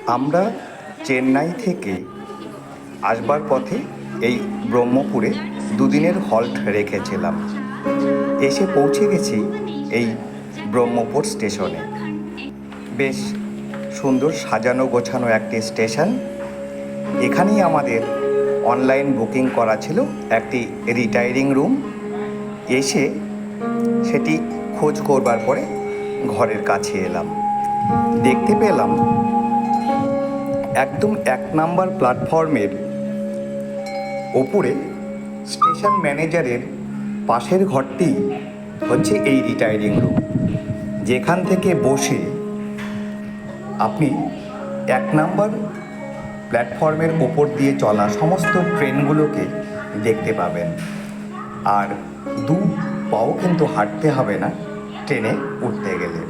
আমরা চেন্নাই থেকে আসবার পথে এই ব্রহ্মপুরে দুদিনের হল্ট রেখেছিলাম। এসে পৌঁছে গেছি এই ব্রহ্মপুর স্টেশনে। বেশ সুন্দর সাজানো গোছানো একটি স্টেশন। এখানেই আমাদের অনলাইন বুকিং করা ছিল একটি রিটায়ারিং রুম। এসে সেটি খোঁজ করবার পরে ঘরের কাছে এলাম। দেখতে পেলাম একদম 1 নাম্বার প্ল্যাটফর্মের ওপরে স্টেশন ম্যানেজারের পাশের ঘরটি হচ্ছে এই রিটায়ারিং রুম, যেখান থেকে বসে আপনি 1 নাম্বার প্ল্যাটফর্মের ওপর দিয়ে চলা সমস্ত ট্রেনগুলোকে দেখতে পাবেন। আর দু পাও কিন্তু হাঁটতে হবে না ট্রেনে উঠতে গেলে।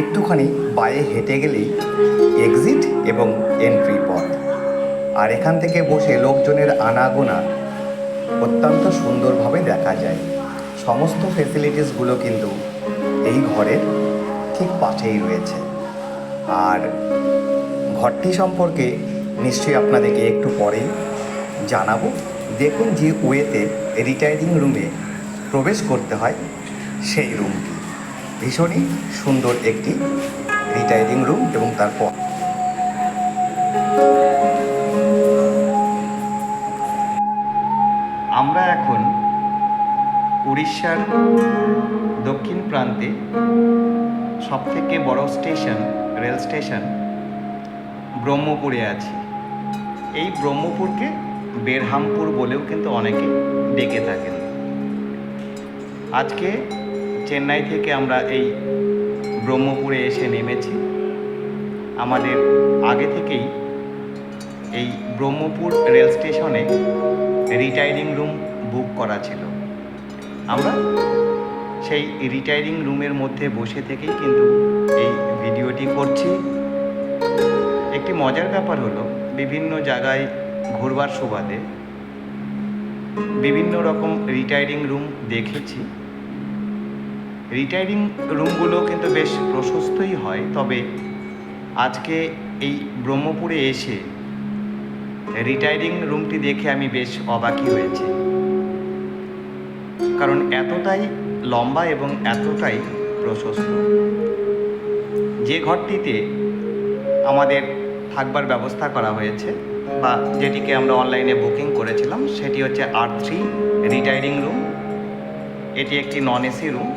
একটুখানি বায়ে হেঁটে গেলেই এক্সিট এবং এন্ট্রি পথ। আর এখান থেকে বসে লোকজনের আনাগোনা অত্যন্ত সুন্দরভাবে দেখা যায়। সমস্ত ফেসিলিটিসগুলো কিন্তু এই ঘরের ঠিক পাশেই রয়েছে। আর ঘরটি সম্পর্কে নিশ্চয়ই আপনাদেরকে একটু পরেই জানাবো। দেখুন যে ওয়েতে রিটায়ারিং রুমে প্রবেশ করতে হয় সেই রুমটি। ভীষণই সুন্দর একটি রিটায়ারিং রুম। এবং তারপর আমরা এখন উড়িষ্যার দক্ষিণ প্রান্তে সবথেকে বড় স্টেশন, রেল স্টেশন ব্রহ্মপুরে আছি। এই ব্রহ্মপুরকে বেরহামপুর বলেও কিন্তু অনেকে ডেকে থাকেন। আজকে চেন্নাই থেকে আমরা এই ব্রহ্মপুরে এসে নেমেছি। আমাদের আগে থেকেই এই ব্রহ্মপুর রেল স্টেশনে রিটায়ারিং রুম বুক করা ছিল। আমরা সেই রিটায়ারিং রুমের মধ্যে বসে থেকেই কিন্তু এই ভিডিওটি করছি। একটি মজার ব্যাপার হলো, বিভিন্ন জায়গায় ঘুরবার সুবাদে বিভিন্ন রকম রিটায়ারিং রুম দেখেছি। রিটায়ারিং রুমগুলো কিন্তু বেশ প্রশস্তই হয়। তবে আজকে এই ব্রহ্মপুরে এসে রিটায়ারিং রুমটি দেখে আমি বেশ অবাকই হয়েছি। কারণ এতটাই লম্বা এবং এতটাই প্রশস্ত। যে ঘরটিতে আমাদের থাকবার ব্যবস্থা করা হয়েছে বা যেটিকে আমরা অনলাইনে বুকিং করেছিলাম সেটি হচ্ছে R3 রিটায়ারিং রুম। এটি একটি নন এসি রুম।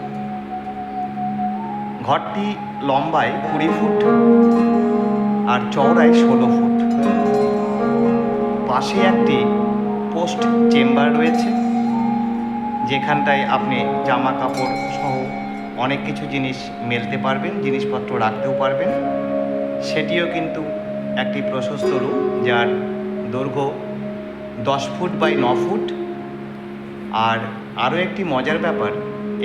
ঘরটি লম্বায় 20 ফুট আর চওড়ায় 16 ফুট। পাশে একটি পোস্ট চেম্বার রয়েছে, যেখানটায় আপনি জামা কাপড় সহ অনেক কিছু জিনিস মেলতে পারবেন, জিনিসপত্র রাখতেও পারবেন। সেটিও কিন্তু একটি প্রশস্ত রুম, যার দৈর্ঘ্য 10 ফুট বাই 9 ফুট। আর আরও একটি মজার ব্যাপার,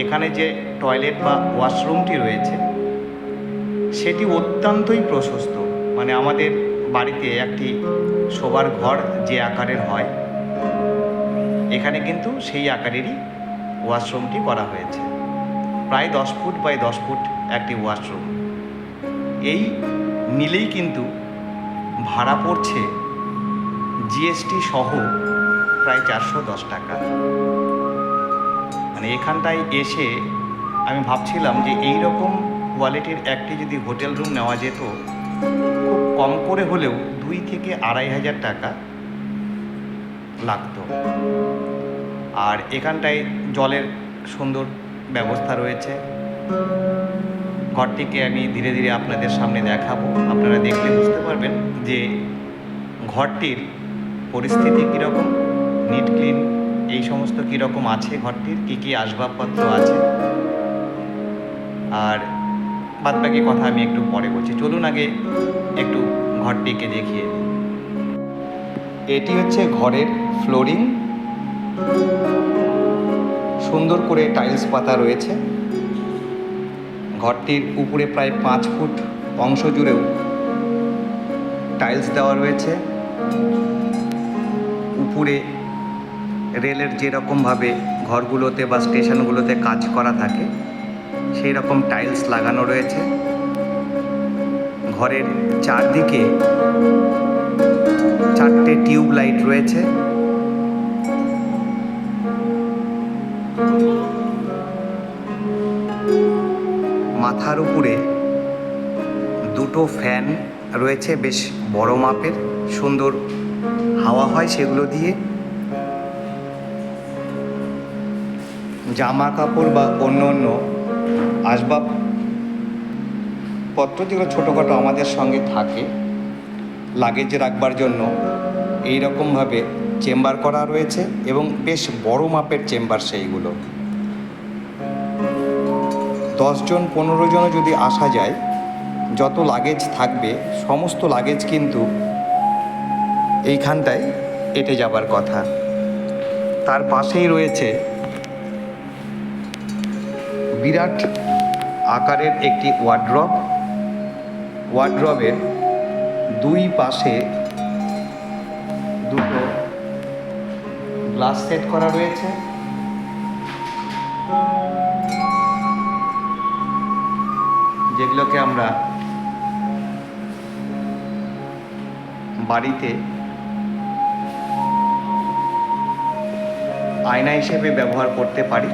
এখানে যে টয়লেট বা ওয়াশরুমটি রয়েছে সেটি অত্যন্তই প্রশস্ত। মানে আমাদের বাড়িতে একটি শোবার ঘর যে আকারের হয়, এখানে কিন্তু সেই আকারেরই ওয়াশরুমটি করা হয়েছে। প্রায় 10 ফুট বাই 10 ফুট একটি ওয়াশরুম। এই নিলেই কিন্তু ভাড়া পড়ছে জিএসটি সহ প্রায় 410 টাকা। মানে এখানটায় এসে আমি ভাবছিলাম যে এই রকম কোয়ালিটির একটি যদি হোটেল রুম নেওয়া যেত, খুব কম করে হলেও 2 থেকে 2,500 টাকা লাগতো। আর এখানটায় জলের সুন্দর ব্যবস্থা রয়েছে। ঘরটিকে আমি ধীরে ধীরে আপনাদের সামনে দেখাবো। আপনারা দেখলে বুঝতে পারবেন যে ঘরটির পরিস্থিতি কীরকম, নিট ক্লিন এই সমস্ত কীরকম আছে, ঘরটির কী কী আসবাবপত্র আছে। আর বাদবাকি কথা আমি একটু পরে বলছি। চলুন আগে একটু ঘরটিকে দেখিয়ে দিই। এটি হচ্ছে ঘরের ফ্লোরিং। সুন্দর করে টাইলস পাতা রয়েছে। ঘরটির উপরে প্রায় 5 ফুট অংশ জুড়েও টাইলস দেওয়া রয়েছে। উপরে রেলের যেরকমভাবে ঘরগুলোতে বা স্টেশনগুলোতে কাজ করা থাকে সেই রকম টাইলস লাগানো রয়েছে। ঘরের চারদিকে 4টে টিউব লাইট রয়েছে। মাথার উপরে 2টো ফ্যান রয়েছে, বেশ বড় মাপের, সুন্দর হাওয়া হয় সেগুলো দিয়ে। জামা কাপড় বা অন্য অন্য আসবাবপত্র যেগুলো ছোটোখাটো আমাদের সঙ্গে থাকে লাগেজ রাখবার জন্য, এই রকমভাবে চেম্বার করা রয়েছে এবং বেশ বড় মাপের চেম্বার সেইগুলো। 10 জন 15 জনও যদি আসা যায়, যত লাগেজ থাকবে সমস্ত লাগেজ কিন্তু এইখানটায় এঁটে যাবার কথা। তার পাশেই রয়েছে বিরাট আকারের একটি ওয়ার্ড্রবের 2 পাশে 2টো গ্লাস সেট করা রয়েছে। যেগুলোকে আমরা বাড়িতে আয়না হিসেবে ব্যবহার করতে পারি।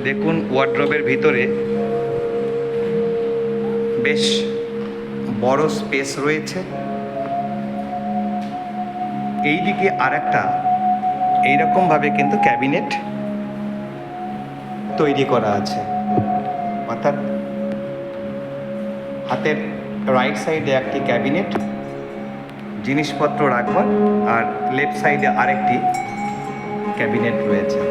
দেখুন, ওয়ার্ড্রবের ভিতরে বেশ বড় স্পেস রয়েছে। এইদিকে আরেকটা এইরকমভাবে কিন্তু ক্যাবিনেট তৈরি করা আছে, অর্থাৎ হাতের রাইট সাইডে একটি ক্যাবিনেট জিনিসপত্র রাখবার, আর লেফট সাইডে আরেকটি ক্যাবিনেট রয়েছে।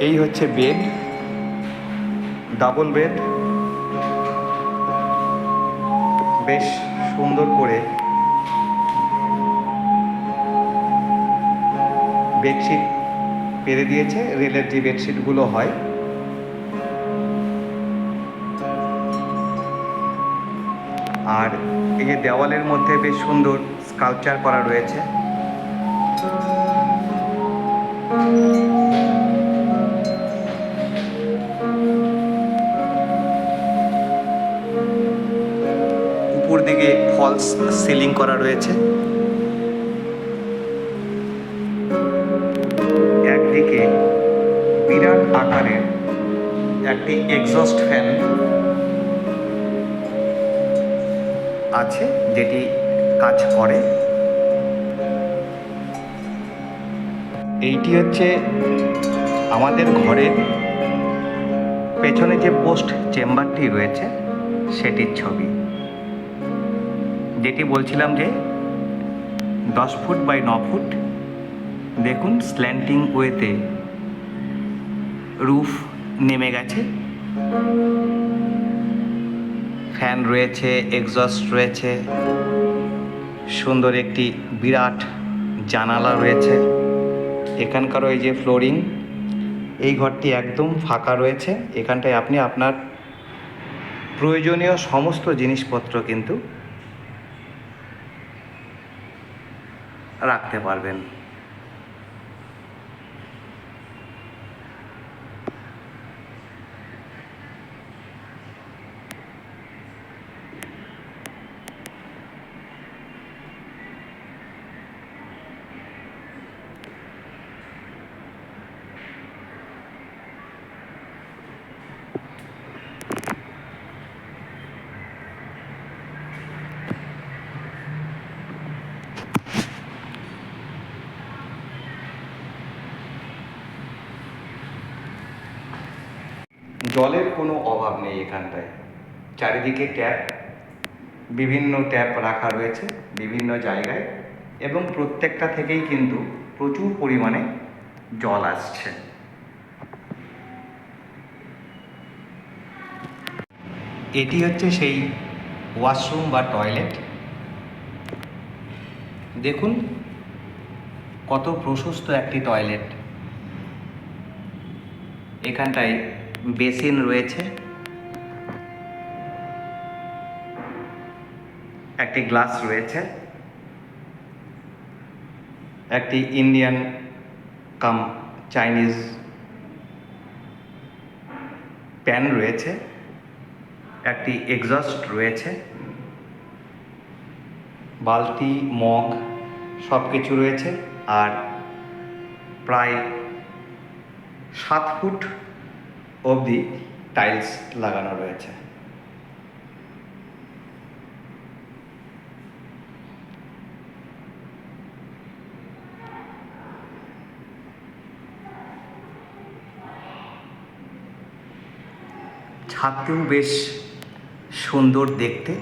এই হচ্ছে বেড, ডাবল বেড, বেশ সুন্দর করে বেডশিট পেরে দিয়েছে, রেলের যে বেডশিটগুলো হয়। আর এই যে দেওয়ালের মধ্যে বেশ সুন্দর স্কাল্পচার করা রয়েছে। উপর দিকে ফলস সিলিং করা রয়েছে। একদিকে বিরাট আকারের একটি এক্সস্ট ফ্যান আছে, যেটি কাজ করে। এইটি হচ্ছে আমাদের ঘরের পেছনে যে পোস্ট চেম্বারটি রয়েছে সেটির ছবি, যেটি বলছিলাম যে 10 ফুট বাই 9 ফুট। দেখুন, স্ল্যান্টিং ওয়েতে রুফ নেমে গেছে, ফ্যান রয়েছে, এক্সস্ট রয়েছে, সুন্দর একটি বিরাট জানালা রয়েছে। এখানকার ওই যে ফ্লোরিং, এই ঘরটি একদম ফাঁকা রয়েছে। এখানটায় আপনি আপনার প্রয়োজনীয় সমস্ত জিনিসপত্র কিন্তু রাখতে পারবেন। জলের কোনো অভাব নেই এখানটায়। চারিদিকে ট্যাপ, বিভিন্ন ট্যাপ রাখা রয়েছে বিভিন্ন জায়গায়, এবং প্রত্যেকটা থেকেই কিন্তু প্রচুর পরিমাণে জল আসছে। এটি হচ্ছে সেই ওয়াশরুম বা টয়লেট। দেখুন কত প্রশস্ত একটি টয়লেট। এখানটায় বেসিন রয়েছে, একটি গ্লাস রয়েছে, একটি ইন্ডিয়ান কাম চাইনিজ প্যান রয়েছে, একটি এক্সস্ট রয়েছে, বালতি, মগ সব কিছু রয়েছে। আর প্রায় 7 ফুট অবধি টাইলস লাগানো রয়েছে। ছাদটিও বেশ সুন্দর দেখতে।